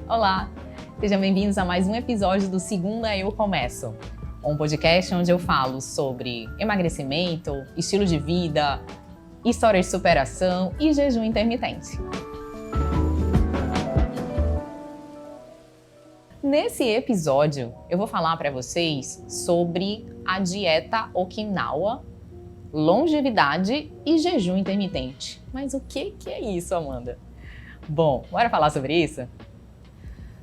Olá, sejam bem-vindos a mais um episódio do Segunda Eu Começo, um podcast onde eu falo sobre emagrecimento, estilo de vida, histórias de superação e jejum intermitente. Nesse episódio, eu vou falar para vocês sobre a dieta Okinawa, longevidade e jejum intermitente. Mas o que é isso, Amanda? Bom, bora falar sobre isso?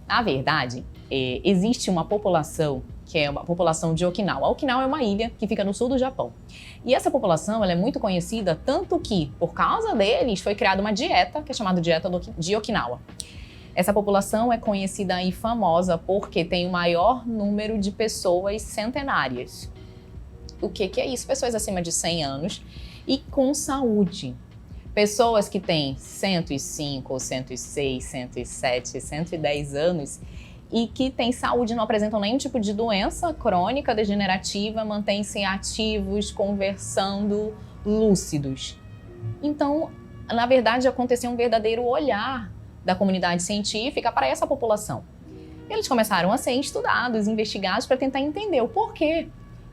Na verdade, existe uma população que é uma população de Okinawa. Okinawa é uma ilha que fica no sul do Japão. E essa população ela é muito conhecida, tanto que, por causa deles, foi criada uma dieta, que é chamada dieta de Okinawa. Essa população é conhecida e famosa porque tem o maior número de pessoas centenárias. O que é isso? Pessoas acima de 100 anos e com saúde. Pessoas que têm 105, 106, 107, 110 anos e que têm saúde, não apresentam nenhum tipo de doença crônica, degenerativa, mantêm-se ativos, conversando, lúcidos. Então, na verdade, aconteceu um verdadeiro olhar da comunidade científica para essa população. Eles começaram a ser estudados, investigados para tentar entender o porquê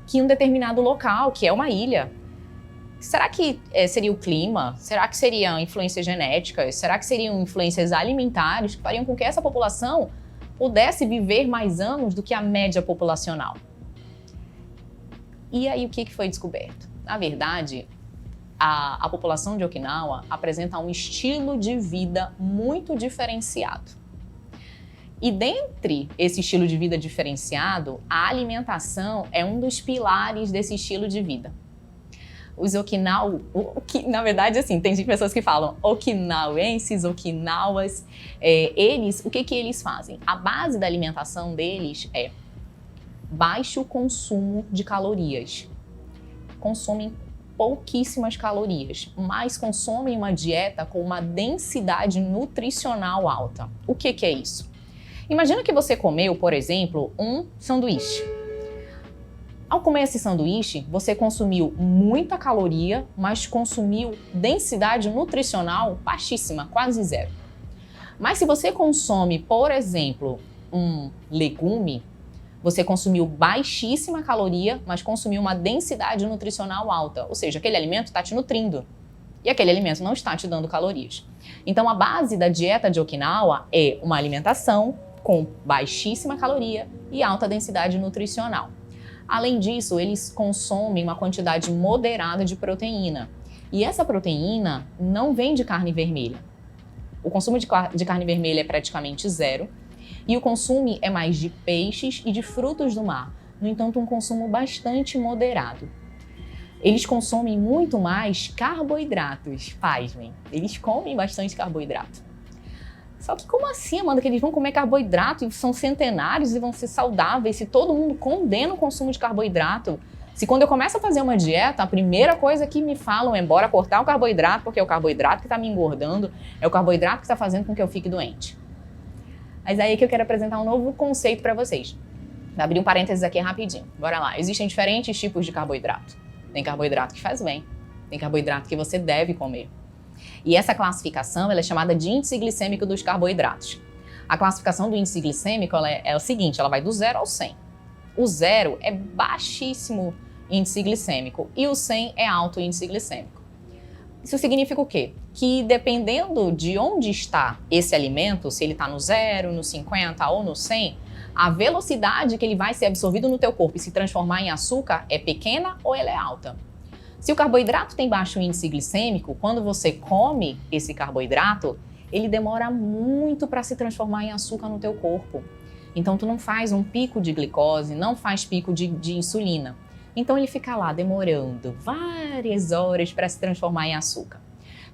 que um determinado local, que é uma ilha, será que seria o clima? Será que seriam influências genéticas? Será que seriam influências alimentares que fariam com que essa população pudesse viver mais anos do que a média populacional? E aí o que foi descoberto? Na verdade, a população de Okinawa apresenta um estilo de vida muito diferenciado. E dentre esse estilo de vida diferenciado, a alimentação é um dos pilares desse estilo de vida. Os na verdade, assim, tem pessoas que falam okinauenses, okinawas, o que eles fazem? A base da alimentação deles é baixo consumo de calorias. Consomem pouquíssimas calorias, mas consomem uma dieta com uma densidade nutricional alta. O que é isso? Imagina que você comeu, por exemplo, um sanduíche. Ao comer esse sanduíche, você consumiu muita caloria, mas consumiu densidade nutricional baixíssima, quase zero. Mas se você consome, por exemplo, um legume, você consumiu baixíssima caloria, mas consumiu uma densidade nutricional alta. Ou seja, aquele alimento está te nutrindo e aquele alimento não está te dando calorias. Então, a base da dieta de Okinawa é uma alimentação com baixíssima caloria e alta densidade nutricional. Além disso, eles consomem uma quantidade moderada de proteína. E essa proteína não vem de carne vermelha. O consumo de carne vermelha é praticamente zero. E o consumo é mais de peixes e de frutos do mar. No entanto, um consumo bastante moderado. Eles consomem muito mais carboidratos, pasmem. Eles comem bastante carboidrato. Só que como assim, Amanda, que eles vão comer carboidrato e são centenários e vão ser saudáveis se todo mundo condena o consumo de carboidrato? Se quando eu começo a fazer uma dieta, a primeira coisa que me falam é bora cortar o carboidrato, porque é o carboidrato que está me engordando, é o carboidrato que está fazendo com que eu fique doente. Mas aí que eu quero apresentar um novo conceito para vocês. Vou abrir um parênteses aqui rapidinho. Bora lá. Existem diferentes tipos de carboidrato. Tem carboidrato que faz bem. Tem carboidrato que você deve comer. E essa classificação ela é chamada de índice glicêmico dos carboidratos. A classificação do índice glicêmico é o seguinte, ela vai do 0 ao 100. O 0 é baixíssimo índice glicêmico e o 100 é alto índice glicêmico. Isso significa o quê? Que dependendo de onde está esse alimento, se ele está no 0, no 50 ou no 100, a velocidade que ele vai ser absorvido no teu corpo e se transformar em açúcar é pequena ou ela é alta. Se o carboidrato tem baixo índice glicêmico, quando você come esse carboidrato, ele demora muito para se transformar em açúcar no teu corpo. Então tu não faz um pico de glicose, não faz pico de insulina. Então ele fica lá demorando várias horas para se transformar em açúcar.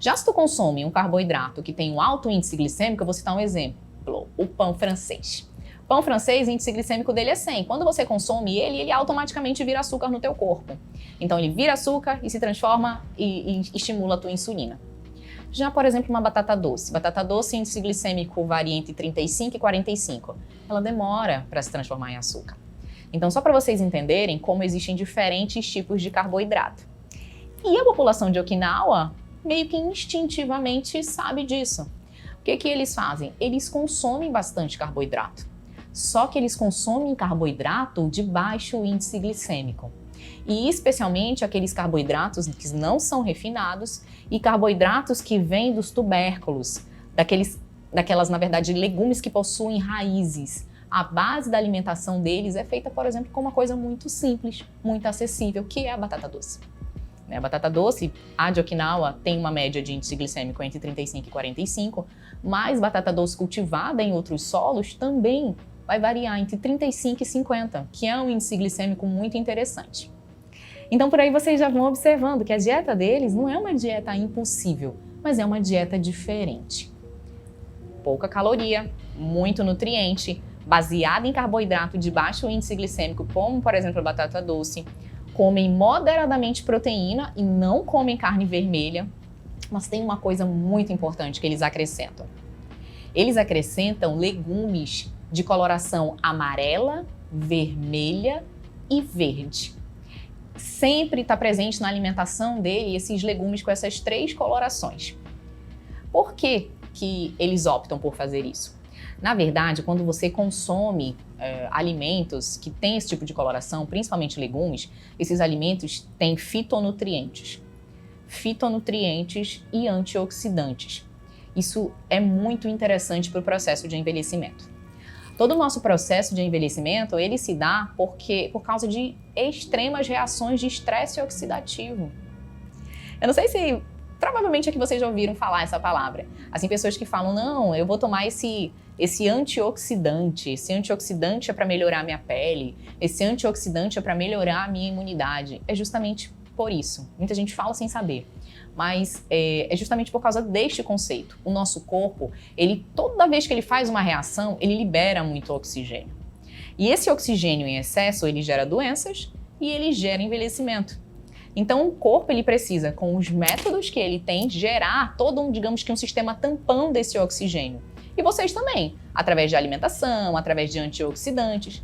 Já se tu consome um carboidrato que tem um alto índice glicêmico, eu vou citar um exemplo, o pão francês. Pão francês, o índice glicêmico dele é 100. Quando você consome ele automaticamente vira açúcar no teu corpo. Então ele vira açúcar e se transforma e estimula a tua insulina. Já, por exemplo, uma batata doce. Batata doce, índice glicêmico varia entre 35 e 45. Ela demora para se transformar em açúcar. Então, só para vocês entenderem como existem diferentes tipos de carboidrato. E a população de Okinawa meio que instintivamente sabe disso. que eles fazem? Eles consomem bastante carboidrato. Só que eles consomem carboidrato de baixo índice glicêmico. E especialmente aqueles carboidratos que não são refinados e carboidratos que vêm dos tubérculos, daquelas, na verdade, legumes que possuem raízes. A base da alimentação deles é feita, por exemplo, com uma coisa muito simples, muito acessível, que é a batata doce. A batata doce, a de Okinawa, tem uma média de índice glicêmico entre 35 e 45, mas batata doce cultivada em outros solos também vai variar entre 35 e 50, que é um índice glicêmico muito interessante. Então, por aí vocês já vão observando que a dieta deles não é uma dieta impossível, mas é uma dieta diferente. Pouca caloria, muito nutriente, baseada em carboidrato de baixo índice glicêmico, como, por exemplo, a batata doce. Comem moderadamente proteína e não comem carne vermelha. Mas tem uma coisa muito importante que eles acrescentam. Eles acrescentam legumes de coloração amarela, vermelha e verde. Sempre está presente na alimentação dele esses legumes com essas 3 colorações. Por que eles optam por fazer isso? Na verdade, quando você consome alimentos que têm esse tipo de coloração, principalmente legumes, esses alimentos têm fitonutrientes e antioxidantes. Isso é muito interessante para o processo de envelhecimento. Todo o nosso processo de envelhecimento, ele se dá por causa de extremas reações de estresse oxidativo. Eu não sei se, provavelmente aqui vocês já ouviram falar essa palavra. Assim, pessoas que falam, não, eu vou tomar esse antioxidante é para melhorar a minha pele, esse antioxidante é para melhorar a minha imunidade. É justamente por isso. Muita gente fala sem saber. Mas é justamente por causa deste conceito. O nosso corpo, toda vez que ele faz uma reação, ele libera muito oxigênio. E esse oxigênio em excesso, ele gera doenças e ele gera envelhecimento. Então, o corpo, ele precisa, com os métodos que ele tem, gerar todo um sistema tampão desse oxigênio. E vocês também, através de alimentação, através de antioxidantes.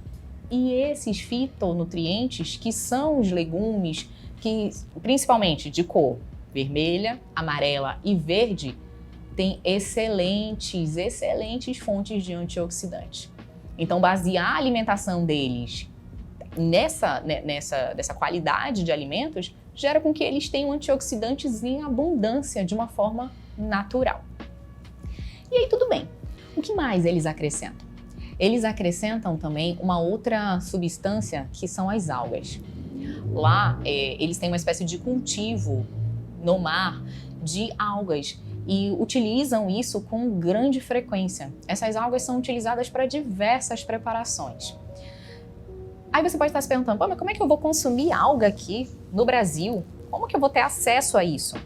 E esses fitonutrientes, que são os legumes, que principalmente de cor vermelha, amarela e verde, tem excelentes fontes de antioxidantes. Então, basear a alimentação deles nessa qualidade de alimentos gera com que eles tenham antioxidantes em abundância de uma forma natural. E aí, tudo bem. O que mais eles acrescentam? Eles acrescentam também uma outra substância que são as algas. Lá, eles têm uma espécie de cultivo no mar de algas e utilizam isso com grande frequência. Essas algas são utilizadas para diversas preparações. Aí você pode estar se perguntando, mas como é que eu vou consumir alga aqui no Brasil? Como que eu vou ter acesso a isso?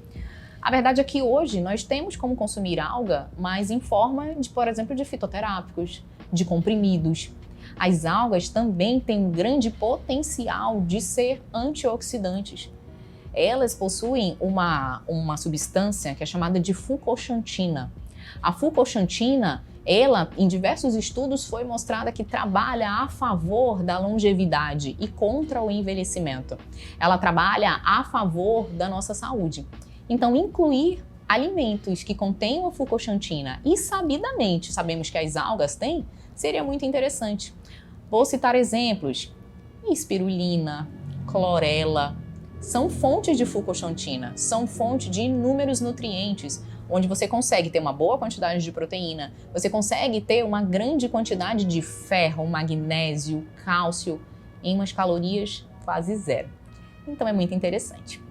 A verdade é que hoje nós temos como consumir alga, mas em forma de, por exemplo, de fitoterápicos, de comprimidos. As algas também têm um grande potencial de ser antioxidantes. Elas possuem uma substância que é chamada de fucoxantina. A fucoxantina, ela, em diversos estudos, foi mostrada que trabalha a favor da longevidade e contra o envelhecimento. Ela trabalha a favor da nossa saúde. Então, incluir alimentos que contenham a fucoxantina e sabidamente sabemos que as algas têm, seria muito interessante. Vou citar exemplos: espirulina, clorela, são fontes de fucoxantina, são fontes de inúmeros nutrientes, onde você consegue ter uma boa quantidade de proteína, você consegue ter uma grande quantidade de ferro, magnésio, cálcio, em umas calorias quase zero. Então é muito interessante.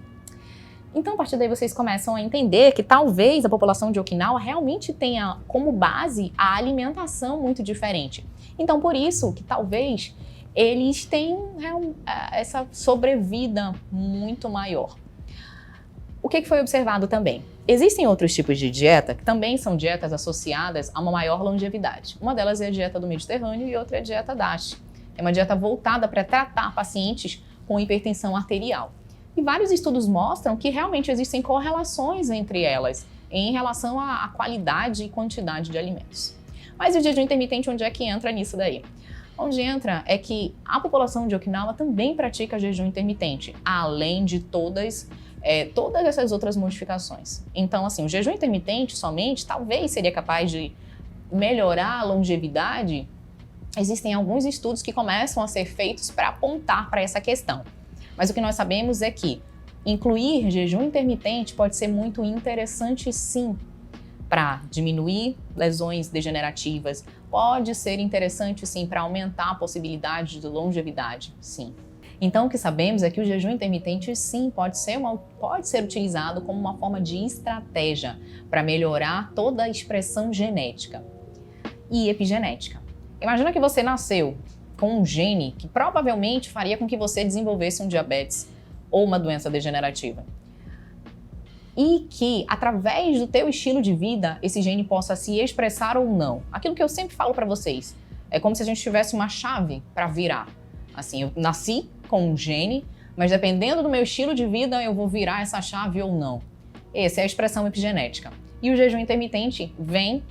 Então, a partir daí, vocês começam a entender que talvez a população de Okinawa realmente tenha como base a alimentação muito diferente. Então, por isso que talvez eles tenham essa sobrevida muito maior. O que foi observado também? Existem outros tipos de dieta que também são dietas associadas a uma maior longevidade. Uma delas é a dieta do Mediterrâneo e outra é a dieta DASH. É uma dieta voltada para tratar pacientes com hipertensão arterial. E vários estudos mostram que realmente existem correlações entre elas em relação à qualidade e quantidade de alimentos. Mas o jejum intermitente, onde é que entra nisso daí? Onde entra é que a população de Okinawa também pratica jejum intermitente, além de todas todas essas outras modificações. Então, assim, o jejum intermitente somente talvez seria capaz de melhorar a longevidade. Existem alguns estudos que começam a ser feitos para apontar para essa questão. Mas o que nós sabemos é que incluir jejum intermitente pode ser muito interessante, sim, para diminuir lesões degenerativas. Pode ser interessante, sim, para aumentar a possibilidade de longevidade, sim. Então, o que sabemos é que o jejum intermitente, sim, pode ser utilizado como uma forma de estratégia para melhorar toda a expressão genética e epigenética. Imagina que você nasceu com um gene que provavelmente faria com que você desenvolvesse um diabetes ou uma doença degenerativa. E que, através do teu estilo de vida, esse gene possa se expressar ou não. Aquilo que eu sempre falo para vocês, é como se a gente tivesse uma chave para virar. Assim, eu nasci com um gene, mas dependendo do meu estilo de vida, eu vou virar essa chave ou não. Essa é a expressão epigenética. E o jejum intermitente vem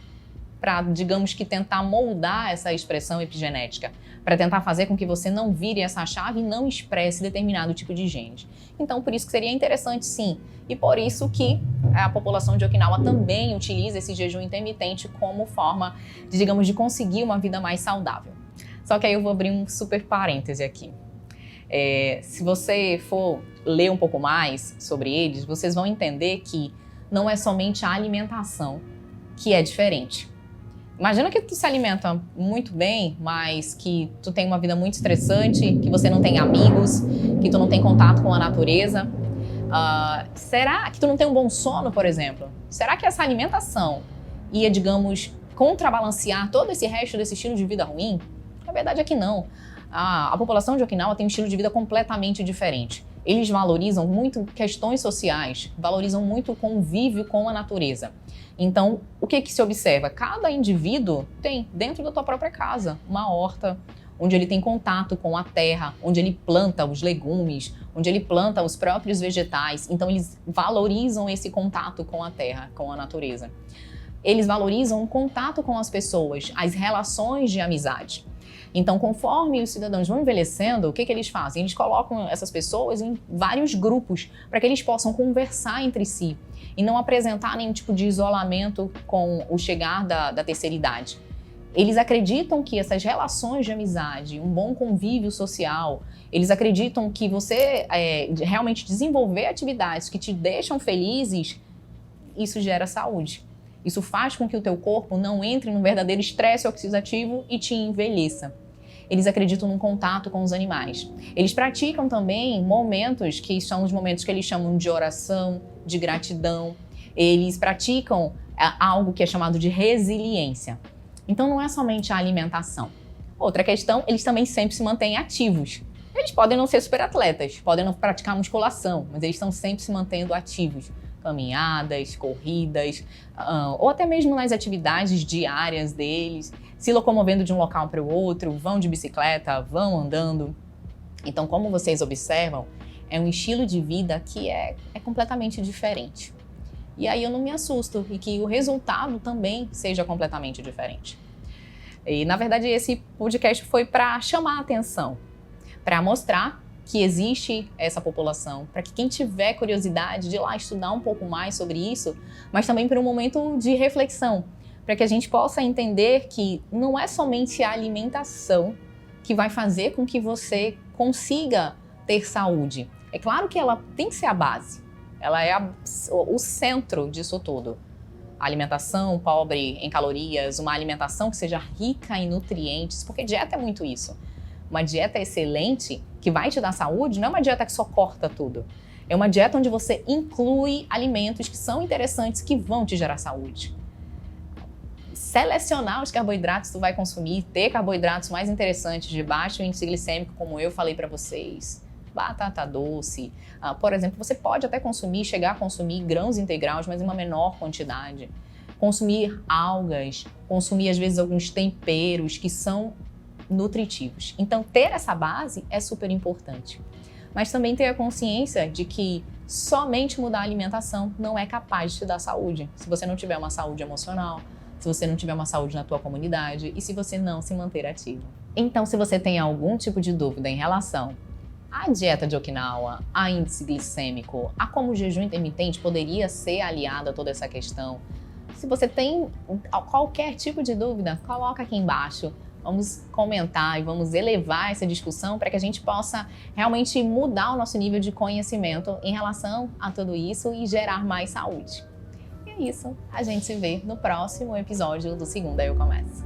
para, digamos que, tentar moldar essa expressão epigenética, para tentar fazer com que você não vire essa chave e não expresse determinado tipo de genes. Então, por isso que seria interessante, sim, e por isso que a população de Okinawa também utiliza esse jejum intermitente como forma, digamos, de conseguir uma vida mais saudável. Só que aí eu vou abrir um super parêntese aqui. Se você for ler um pouco mais sobre eles, vocês vão entender que não é somente a alimentação que é diferente. Imagina que tu se alimenta muito bem, mas que tu tem uma vida muito estressante, que você não tem amigos, que tu não tem contato com a natureza. Será que tu não tem um bom sono, por exemplo? Será que essa alimentação ia, digamos, contrabalancear todo esse resto desse estilo de vida ruim? A verdade é que não. A população de Okinawa tem um estilo de vida completamente diferente. Eles valorizam muito questões sociais, valorizam muito o convívio com a natureza. Então, o que se observa? Cada indivíduo tem, dentro da tua própria casa, uma horta, onde ele tem contato com a terra, onde ele planta os legumes, onde ele planta os próprios vegetais. Então, eles valorizam esse contato com a terra, com a natureza. Eles valorizam o contato com as pessoas, as relações de amizade. Então, conforme os cidadãos vão envelhecendo, o que eles fazem? Eles colocam essas pessoas em vários grupos para que eles possam conversar entre si e não apresentar nenhum tipo de isolamento com o chegar da terceira idade. Eles acreditam que essas relações de amizade, um bom convívio social, eles acreditam que você realmente desenvolver atividades que te deixam felizes, isso gera saúde. Isso faz com que o teu corpo não entre num verdadeiro estresse oxidativo e te envelheça. Eles acreditam num contato com os animais. Eles praticam também momentos que são os momentos que eles chamam de oração, de gratidão. Eles praticam algo que é chamado de resiliência. Então não é somente a alimentação. Outra questão, eles também sempre se mantêm ativos. Eles podem não ser super atletas, podem não praticar musculação, mas eles estão sempre se mantendo ativos. Caminhadas, corridas, ou até mesmo nas atividades diárias deles, se locomovendo de um local para o outro, vão de bicicleta, vão andando. Então, como vocês observam, é um estilo de vida que é completamente diferente. E aí eu não me assusto e que o resultado também seja completamente diferente. E, na verdade, esse podcast foi para chamar a atenção, para mostrar que existe essa população, para que quem tiver curiosidade de ir lá estudar um pouco mais sobre isso, mas também para um momento de reflexão, para que a gente possa entender que não é somente a alimentação que vai fazer com que você consiga ter saúde. É claro que ela tem que ser a base, ela é o centro disso tudo. A alimentação pobre em calorias, uma alimentação que seja rica em nutrientes, porque dieta é muito isso. Uma dieta excelente que vai te dar saúde não é uma dieta que só corta tudo. É uma dieta onde você inclui alimentos que são interessantes, que vão te gerar saúde. Selecionar os carboidratos que tu vai consumir, ter carboidratos mais interessantes de baixo índice glicêmico, como eu falei para vocês. Batata doce. Por exemplo, você pode até chegar a consumir grãos integrais, mas em uma menor quantidade. Consumir algas, consumir às vezes alguns temperos que são nutritivos. Então, ter essa base é super importante. Mas também ter a consciência de que somente mudar a alimentação não é capaz de te dar saúde. Se você não tiver uma saúde emocional, se você não tiver uma saúde na tua comunidade e se você não se manter ativo. Então, se você tem algum tipo de dúvida em relação a dieta de Okinawa, a índice glicêmico, a como o jejum intermitente poderia ser aliado a toda essa questão. Se você tem qualquer tipo de dúvida, coloca aqui embaixo. Vamos comentar e vamos elevar essa discussão para que a gente possa realmente mudar o nosso nível de conhecimento em relação a tudo isso e gerar mais saúde. E é isso. A gente se vê no próximo episódio do Segunda Eu Começo.